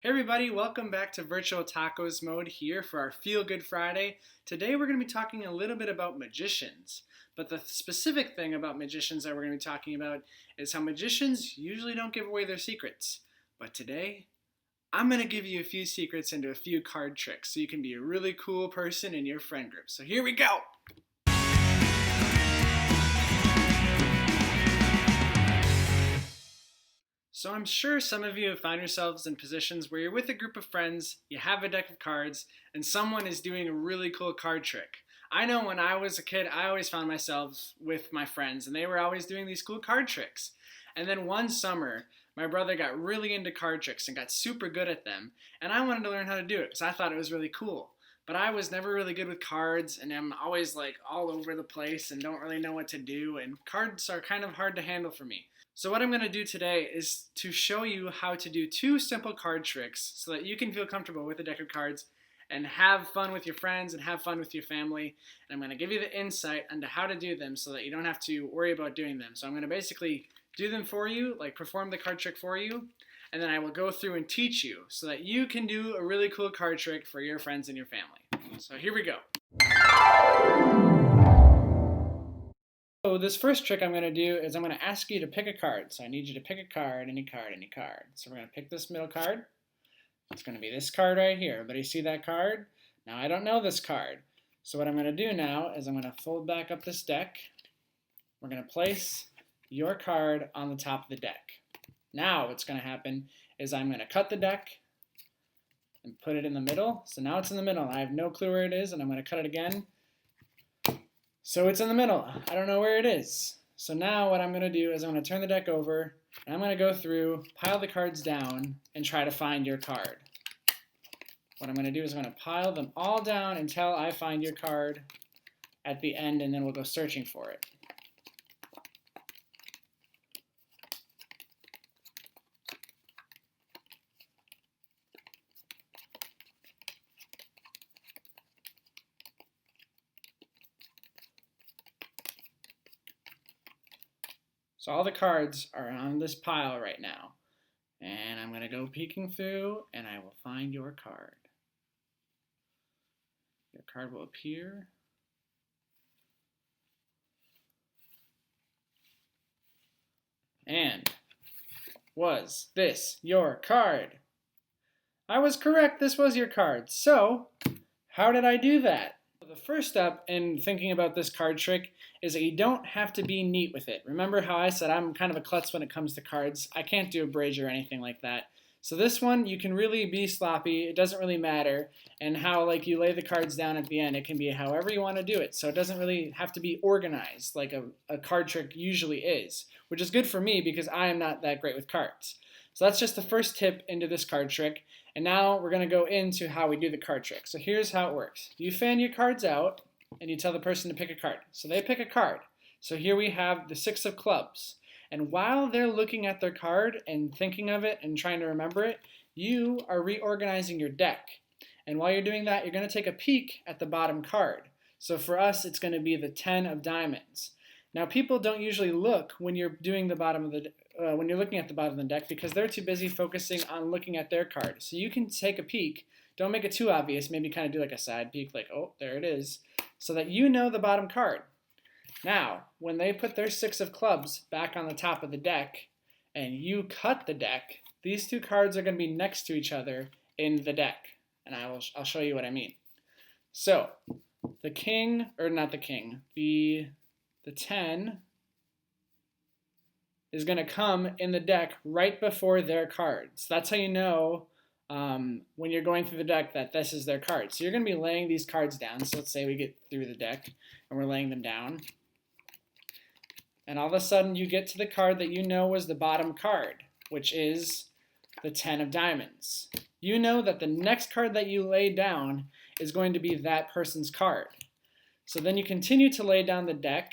Hey everybody, welcome back to Virtual Tacos Mode here for our Feel Good Friday. Today we're going to be talking a little bit about magicians. But the specific thing about magicians that we're going to be talking about is how magicians usually don't give away their secrets. But today, I'm going to give you a few secrets into a few card tricks so you can be a really cool person in your friend group. So here we go! So I'm sure some of you have found yourselves in positions where you're with a group of friends, you have a deck of cards, and someone is doing a really cool card trick. I know when I was a kid, I always found myself with my friends, and they were always doing these cool card tricks. And then one summer, my brother got really into card tricks and got super good at them, and I wanted to learn how to do it because I thought it was really cool. But I was never really good with cards, and I'm always like all over the place and don't really know what to do, and cards are kind of hard to handle for me. So what I'm going to do today is to show you how to do two simple card tricks so that you can feel comfortable with a deck of cards and have fun with your friends and have fun with your family. And I'm going to give you the insight into how to do them so that you don't have to worry about doing them. So I'm going to basically do them for you, like perform the card trick for you, and then I will go through and teach you so that you can do a really cool card trick for your friends and your family. So here we go. So this first trick I'm going to do is I'm going to ask you to pick a card. So I need you to pick a card, any card, any card. So we're going to pick this middle card. It's going to be this card right here. Everybody see that card? Now I don't know this card. So what I'm going to do now is I'm going to fold back up this deck. We're going to place your card on the top of the deck. Now what's going to happen is I'm going to cut the deck and put it in the middle. So now it's in the middle. I have no clue where it is, and I'm going to cut it again. So it's in the middle. I don't know where it is. So now what I'm going to do is I'm going to turn the deck over, and I'm going to go through, pile the cards down, and try to find your card. What I'm going to do is I'm going to pile them all down until I find your card at the end, and then we'll go searching for it. So all the cards are on this pile right now. And I'm going to go peeking through, and I will find your card. Your card will appear. And was this your card? I was correct, this was your card. So, how did I do that? The first step in thinking about this card trick is that you don't have to be neat with it. Remember how I said I'm kind of a klutz when it comes to cards. I can't do a brazier or anything like that. So this one, you can really be sloppy. It doesn't really matter. And how you lay the cards down at the end, it can be however you want to do it. So it doesn't really have to be organized like a card trick usually is, which is good for me because I am not that great with cards. So that's just the first tip into this card trick. And now we're going to go into how we do the card trick. So here's how it works. You fan your cards out, and you tell the person to pick a card. So they pick a card. So here we have the 6 of clubs. And while they're looking at their card and thinking of it and trying to remember it, you are reorganizing your deck. And while you're doing that, you're going to take a peek at the bottom card. So for us, it's going to be the 10 of diamonds. Now, people don't usually look when you're doing the bottom of the when you're looking at the bottom of the deck because they're too busy focusing on looking at their card. So you can take a peek. Don't make it too obvious. Maybe kind of do like a side peek, like, oh, there it is, so that you know the bottom card. Now, when they put their 6 of clubs back on the top of the deck and you cut the deck, these two cards are going to be next to each other in the deck. And I'll show you what I mean. So, the king, or not the king, the 10 is going to come in the deck right before their cards. That's how you know when you're going through the deck that this is their card. So you're going to be laying these cards down. So let's say we get through the deck and we're laying them down. And all of a sudden you get to the card that you know was the bottom card, which is the 10 of diamonds. You know that the next card that you lay down is going to be that person's card. So then you continue to lay down the deck,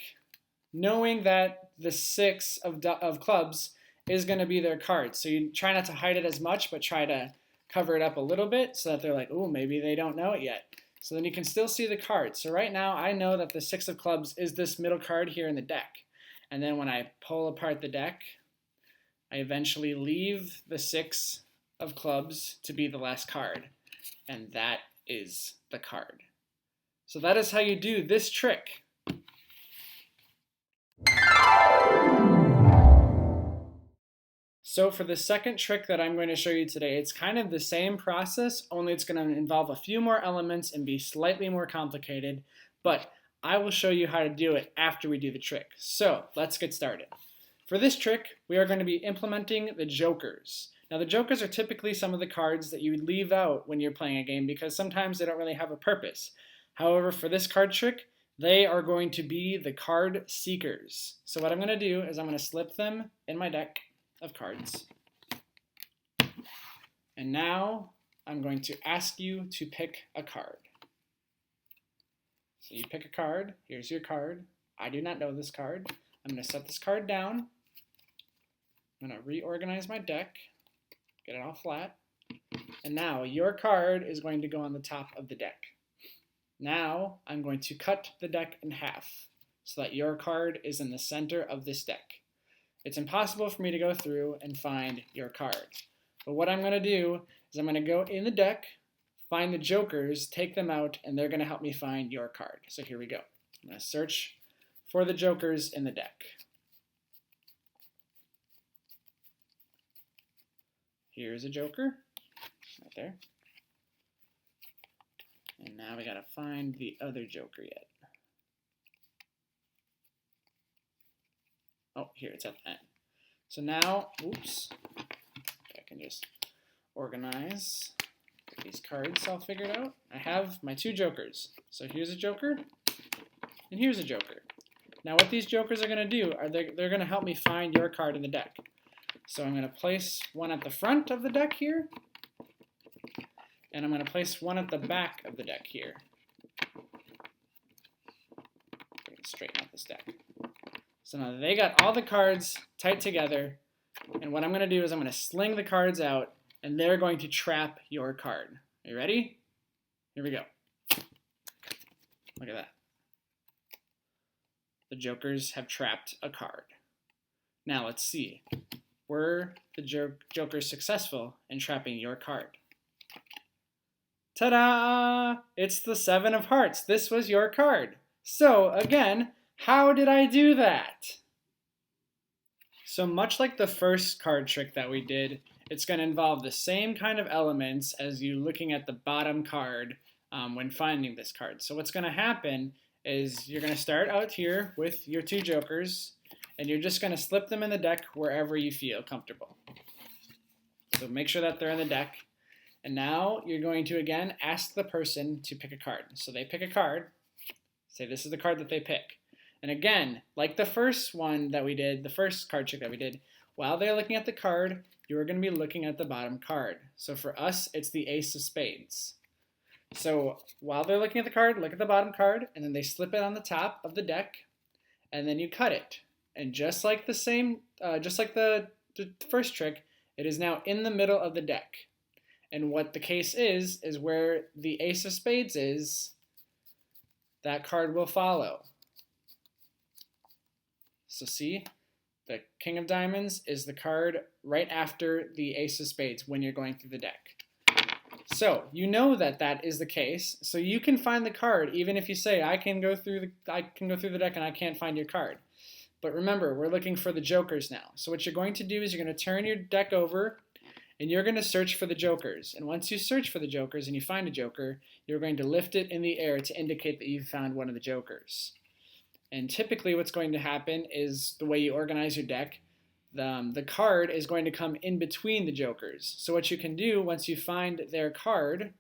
knowing that the 6 of clubs is going to be their card. So you try not to hide it as much, but try to cover it up a little bit so that they're like, oh, maybe they don't know it yet. So then you can still see the card. So right now I know that the 6 of clubs is this middle card here in the deck. And then when I pull apart the deck, I eventually leave the 6 of clubs to be the last card, and that is the card. So that is how you do this trick. So for the second trick that I'm going to show you today, it's kind of the same process, only it's going to involve a few more elements and be slightly more complicated, but I will show you how to do it after we do the trick. So let's get started. For this trick, we are going to be implementing the jokers. Now the jokers are typically some of the cards that you would leave out when you're playing a game because sometimes they don't really have a purpose. However, for this card trick, they are going to be the card seekers. So what I'm going to do is I'm going to slip them in my deck of cards. And now I'm going to ask you to pick a card. So you pick a card. Here's your card. I do not know this card. I'm going to set this card down. I'm going to reorganize my deck, get it all flat. And now your card is going to go on the top of the deck. Now I'm going to cut the deck in half so that your card is in the center of this deck. It's impossible for me to go through and find your card. But what I'm going to do is I'm going to go in the deck, find the jokers, take them out, and they're going to help me find your card. So here we go. I'm going to search for the jokers in the deck. Here's a joker, right there. And now we got to find the other joker yet. Oh, here, it's at the end. So now, oops, I can just organize, get these cards all figured out. I have my two jokers. So here's a joker, and here's a joker. Now what these jokers are going to do, they're going to help me find your card in the deck. So I'm going to place one at the front of the deck here, and I'm going to place one at the back of the deck here. Straighten out this deck. So now they got all the cards tight together, and what I'm going to do is I'm going to sling the cards out, and they're going to trap your card. Are you ready? Here we go. Look at that. The jokers have trapped a card. Now let's see. Were the jokers successful in trapping your card? Ta-da! It's the Seven of Hearts. This was your card. So again, how did I do that? So much like the first card trick that we did, it's going to involve the same kind of elements as you looking at the bottom card when finding this card. So what's going to happen is you're going to start out here with your two jokers, and you're just going to slip them in the deck wherever you feel comfortable. So make sure that they're in the deck. And now you're going to, again, ask the person to pick a card. So they pick a card. Say this is the card that they pick. And again, like the first one that we did, the first card trick that we did, while they're looking at the card, you're going to be looking at the bottom card. So for us, it's the Ace of Spades. So while they're looking at the card, look at the bottom card, and then they slip it on the top of the deck, and then you cut it. And just like the first trick, it is now in the middle of the deck. And what the case is where the Ace of Spades is, that card will follow. So see, the King of Diamonds is the card right after the Ace of Spades when you're going through the deck. So you know that that is the case, so you can find the card even if you say I can go through the deck and I can't find your card. But remember, we're looking for the jokers now. So what you're going to do is you're going to turn your deck over and you're going to search for the jokers. And once you search for the jokers and you find a joker, you're going to lift it in the air to indicate that you've found one of the jokers. And typically what's going to happen is the way you organize your deck, the card is going to come in between the jokers. So what you can do once you find their card,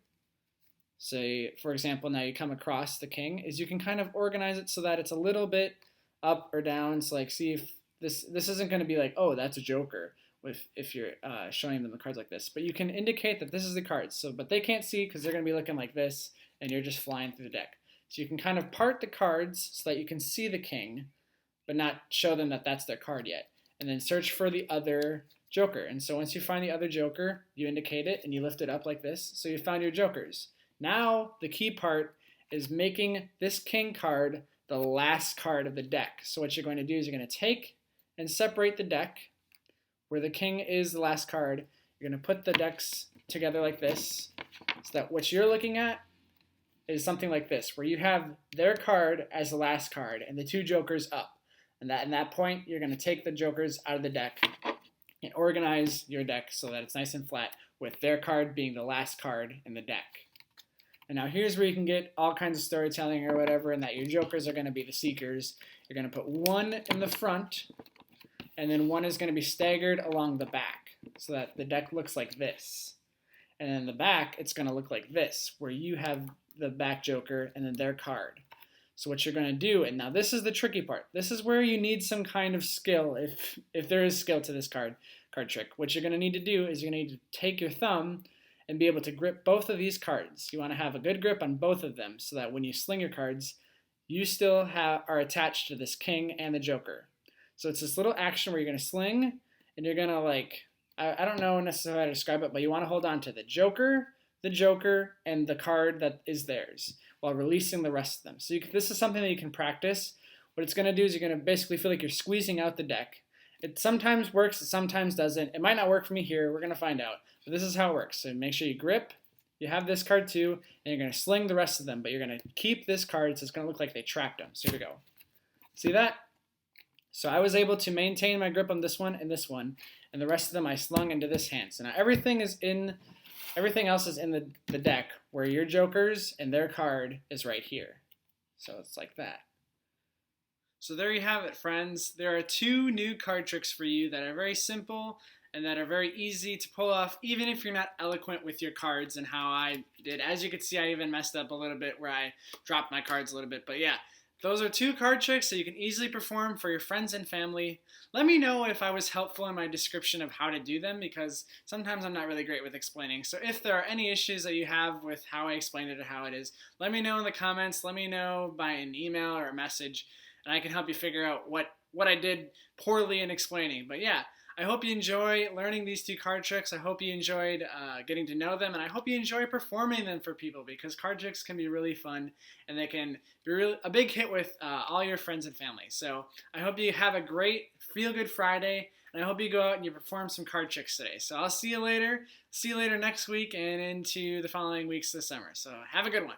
say for example now you come across the king, is you can kind of organize it so that it's a little bit up or down. So like see if this isn't going to be like, oh, that's a joker if you're showing them the cards like this. But you can indicate that this is the card. So, but they can't see because they're going to be looking like this and you're just flying through the deck. So you can kind of part the cards so that you can see the king, but not show them that that's their card yet. And then search for the other joker. And so once you find the other joker, you indicate it and you lift it up like this. So you found your jokers. Now the key part is making this king card the last card of the deck. So what you're going to do is you're going to take and separate the deck where the king is the last card. You're going to put the decks together like this, so that what you're looking at is something like this, where you have their card as the last card and the 2 jokers up. And that in that point, you're going to take the jokers out of the deck and organize your deck so that it's nice and flat, with their card being the last card in the deck. And now here's where you can get all kinds of storytelling or whatever, and that your jokers are going to be the seekers. You're going to put 1 in the front, and then 1 is going to be staggered along the back, so that the deck looks like this. And then the back, it's going to look like this, where you have the back joker and then their card. So what you're going to do, and now this is the tricky part. This is where you need some kind of skill, if there is skill to this card trick. What you're going to need to do is you're going to need to take your thumb and be able to grip both of these cards. You want to have a good grip on both of them, so that when you sling your cards, you still are attached to this king and the joker. So it's this little action where you're going to sling, and you're going to, like, I don't know necessarily how to describe it, but you want to hold on to the joker, and the card that is theirs, while releasing the rest of them. So this is something that you can practice. What it's going to do is you're going to basically feel like you're squeezing out the deck. It sometimes works, it sometimes doesn't. It might not work for me here, we're going to find out. But this is how it works. So make sure you grip, you have this card too, and you're going to sling the rest of them, but you're going to keep this card so it's going to look like they trapped them. So here we go. See that? So I was able to maintain my grip on this one, and the rest of them I slung into this hand. So now everything else is in the deck, where your jokers and their card is right here. So it's like that. So there you have it, friends. There are 2 new card tricks for you that are very simple and that are very easy to pull off, even if you're not eloquent with your cards, and how I did. As you can see, I even messed up a little bit where I dropped my cards a little bit. But yeah, those are 2 card tricks that you can easily perform for your friends and family. Let me know if I was helpful in my description of how to do them, because sometimes I'm not really great with explaining. So if there are any issues that you have with how I explained it or how it is, let me know in the comments. Let me know by an email or a message, and I can help you figure out what I did poorly in explaining. But yeah, I hope you enjoy learning these 2 card tricks. I hope you enjoyed getting to know them, and I hope you enjoy performing them for people, because card tricks can be really fun, and they can be a big hit with all your friends and family. So I hope you have a great feel-good Friday, and I hope you go out and you perform some card tricks today. So I'll see you later. See you later next week and into the following weeks this summer. So have a good one.